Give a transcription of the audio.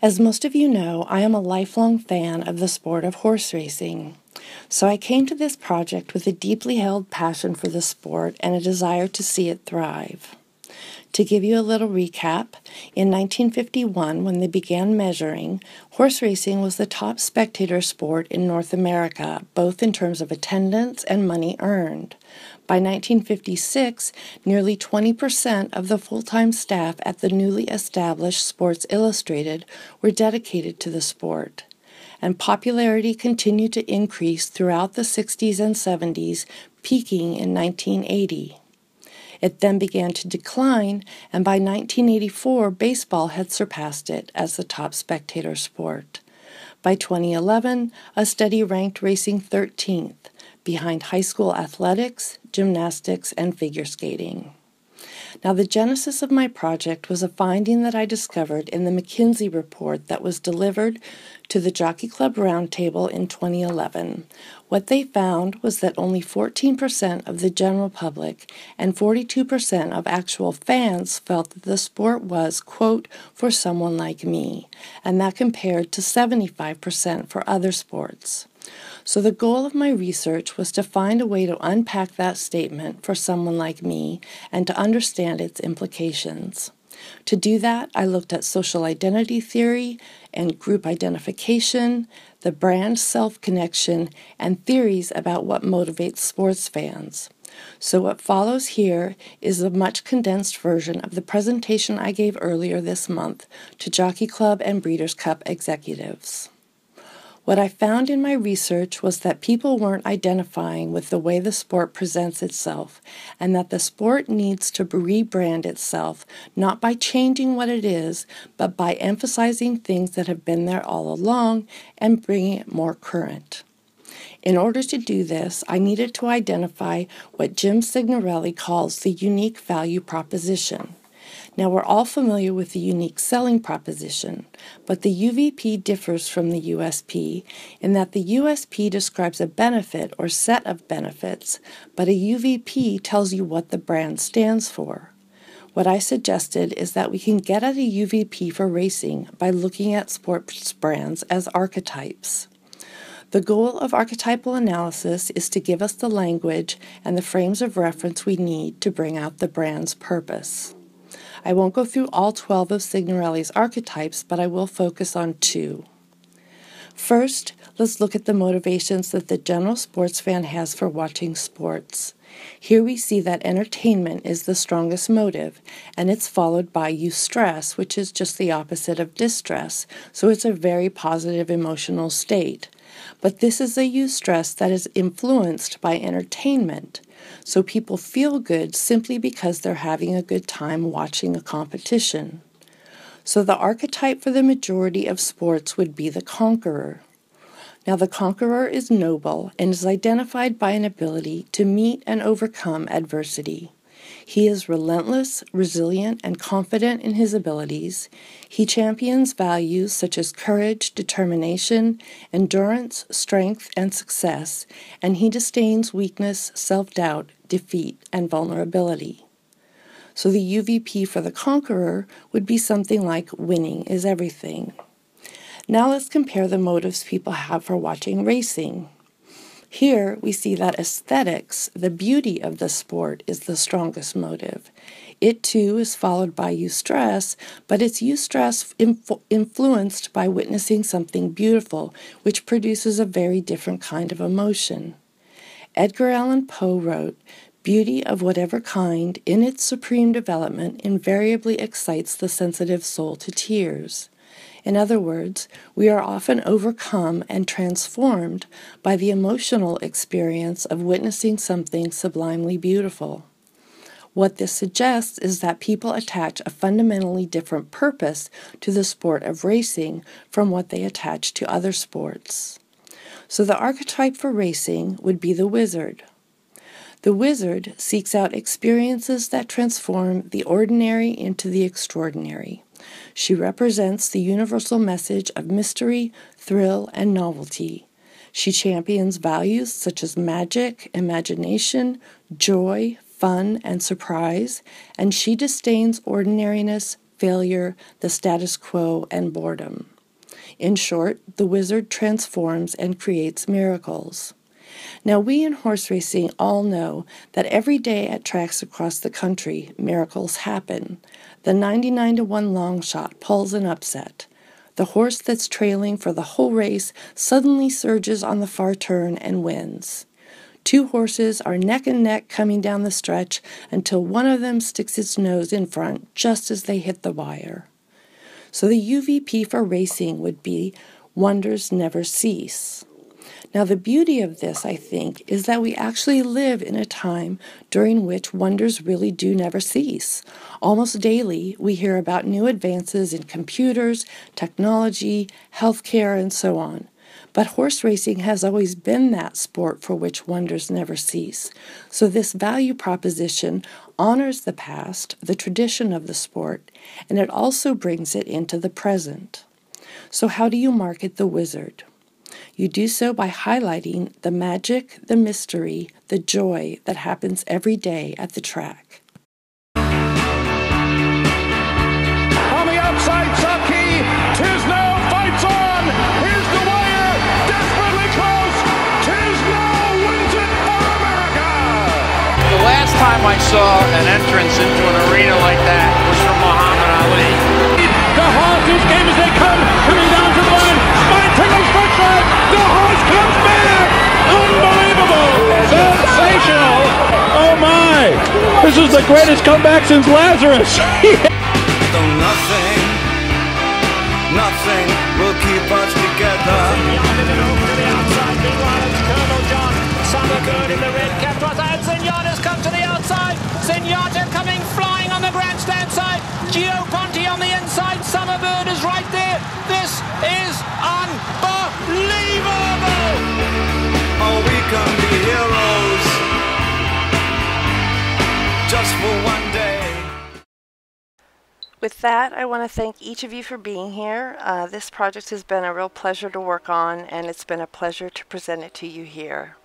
As most of you know, I am a lifelong fan of the sport of horse racing. So I came to this project with a deeply held passion for the sport and a desire to see it thrive. To give you a little recap, in 1951, when they began measuring, horse racing was the top spectator sport in North America, both in terms of attendance and money earned. By 1956, nearly 20% of the full-time staff at the newly established Sports Illustrated were dedicated to the sport. And popularity continued to increase throughout the 60s and 70s, peaking in 1980. It then began to decline, and by 1984, baseball had surpassed it as the top spectator sport. By 2011, a study ranked racing 13th, behind high school athletics, gymnastics, and figure skating. Now, the genesis of my project was a finding that I discovered in the McKinsey report that was delivered to the Jockey Club Roundtable in 2011. What they found was that only 14% of the general public and 42% of actual fans felt that the sport was, quote, for someone like me, and that compared to 75% for other sports. So the goal of my research was to find a way to unpack that statement for someone like me and to understand its implications. To do that, I looked at social identity theory and group identification, the brand self-connection, and theories about what motivates sports fans. So what follows here is a much condensed version of the presentation I gave earlier this month to Jockey Club and Breeders' Cup executives. What I found in my research was that people weren't identifying with the way the sport presents itself, and that the sport needs to rebrand itself, not by changing what it is, but by emphasizing things that have been there all along and bringing it more current. In order to do this, I needed to identify what Jim Signorelli calls the unique value proposition. Now, we're all familiar with the unique selling proposition, but the UVP differs from the USP in that the USP describes a benefit or set of benefits, but a UVP tells you what the brand stands for. What I suggested is that we can get at a UVP for racing by looking at sports brands as archetypes. The goal of archetypal analysis is to give us the language and the frames of reference we need to bring out the brand's purpose. I won't go through all 12 of Signorelli's archetypes, but I will focus on 2. First, let's look at the motivations that the general sports fan has for watching sports. Here we see that entertainment is the strongest motive, and it's followed by eustress, which is just the opposite of distress, so it's a very positive emotional state. But this is a eustress that is influenced by entertainment. So people feel good simply because they're having a good time watching a competition. So the archetype for the majority of sports would be the conqueror. Now, the conqueror is noble and is identified by an ability to meet and overcome adversity. He is relentless, resilient, and confident in his abilities. He champions values such as courage, determination, endurance, strength, and success, and he disdains weakness, self-doubt, defeat, and vulnerability. So the UVP for the conqueror would be something like winning is everything. Now let's compare the motives people have for watching racing. Here we see that aesthetics, the beauty of the sport, is the strongest motive. It too is followed by eustress, but it's eustress influenced by witnessing something beautiful, which produces a very different kind of emotion. Edgar Allan Poe wrote, "Beauty of whatever kind, in its supreme development, invariably excites the sensitive soul to tears." In other words, we are often overcome and transformed by the emotional experience of witnessing something sublimely beautiful. What this suggests is that people attach a fundamentally different purpose to the sport of racing from what they attach to other sports. So the archetype for racing would be the wizard. The wizard seeks out experiences that transform the ordinary into the extraordinary. She represents the universal message of mystery, thrill, and novelty. She champions values such as magic, imagination, joy, fun, and surprise, and she disdains ordinariness, failure, the status quo, and boredom. In short, the wizard transforms and creates miracles. Now, we in horse racing all know that every day at tracks across the country, miracles happen. The 99-to-1 long shot pulls an upset. The horse that's trailing for the whole race suddenly surges on the far turn and wins. Two horses are neck and neck coming down the stretch until one of them sticks its nose in front just as they hit the wire. So the UVP for racing would be wonders never cease. Now, the beauty of this, I think, is that we actually live in a time during which wonders really do never cease. Almost daily, we hear about new advances in computers, technology, healthcare, and so on. But horse racing has always been that sport for which wonders never cease. So this value proposition honors the past, the tradition of the sport, and it also brings it into the present. So how do you market the wizard? You do so by highlighting the magic, the mystery, the joy that happens every day at the track. On the outside, Saki, Tisno fights on, here's the wire, desperately close, Tisno wins it for America! The last time I saw an entrance into an arena like that was from Muhammad Ali. The horses came as they come, coming down to the line, spine tingles for track, the horse comes back! Unbelievable! Sensational! Oh my! This is the greatest comeback since Lazarus! Though nothing will keep us together. Colonel John Summerbird in the red cap, and Zenyatta's come to the outside. Zenyatta coming flying on the grandstand side. Gio Ponti on the inside. Summerbird is right there. This is unbelievable. Oh, we can be heroes just for one day. With that, I want to thank each of you for being here. This project has been a real pleasure to work on, and it's been a pleasure to present it to you here.